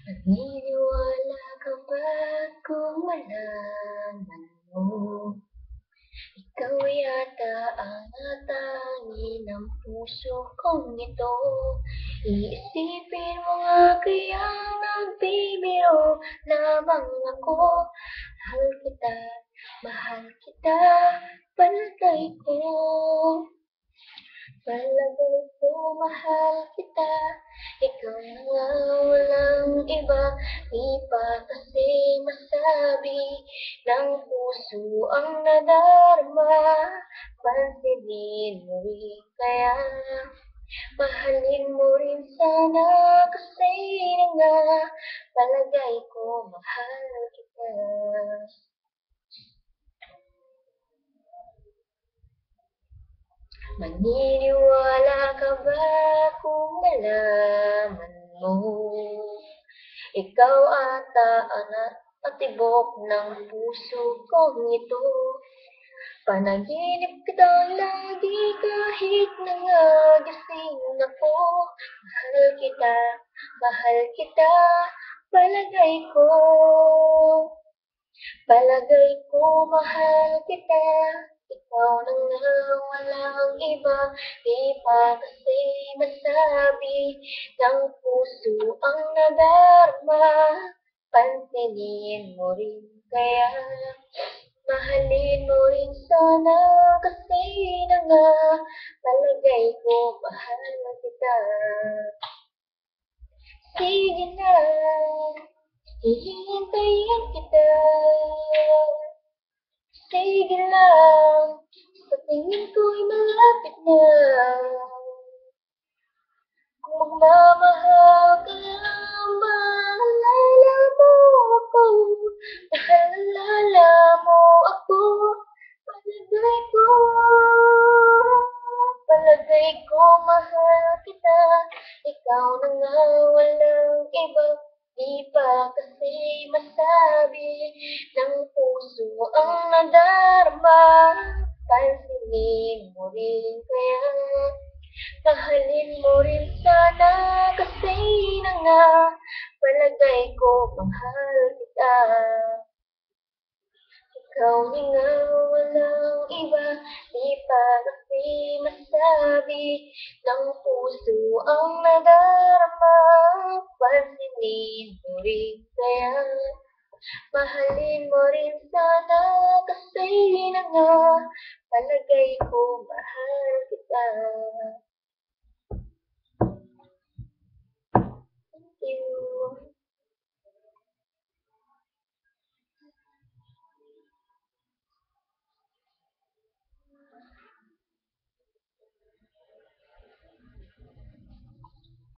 Naniniwala ka ba kung malaman mo? Ikaw yata ang natangi ng puso kong ito. Iisipin mo nga kayang nagbibiro lamang ako. Mahal kita, palagay ko. Palagay ko, mahal kita. Ikaw na nga, walang iba. Di pa kasi masabi ng puso ang nadarama. Pansinin mo rin kaya. Mahalin mo rin sana kasi na nga. Palagay ko, mahal kita. Maniniwala ka ba kung malaman mo? Ikaw ata ang natibok ng puso kong ito. Panaginip kitang lagi kahit nangagising ako. Mahal kita, palagay ko. Palagay ko, mahal kita. Ikaw na nga, walang iba. Di pa kasi masabi ng puso ang nadarama. Pansinin mo rin kaya. Mahalin mo rin sana kasi na nga. Palagay ko, mahal kita. Sige na, hihintayin kita. Sige lang, sa tingin ko'y malapit na. Kung magmamahal ka lang, maalala mo ako. Maalala mo ako. Palagay ko, palagay ko, mahal kita. Ikaw na nga, walang iba. Di pa kasi masabi ng puso ang nadarama. Pansinin mo rin kaya. Mahalin mo rin sana kasi na nga. Palagay ko, mahal kita. Ikaw na nga, walang iba. Di pa kasi masabi ng puso ang nadarama. Pansinin mo rin kaya. Mahalin mo rin sana kasi na nga. Palagay ko, mahal kita.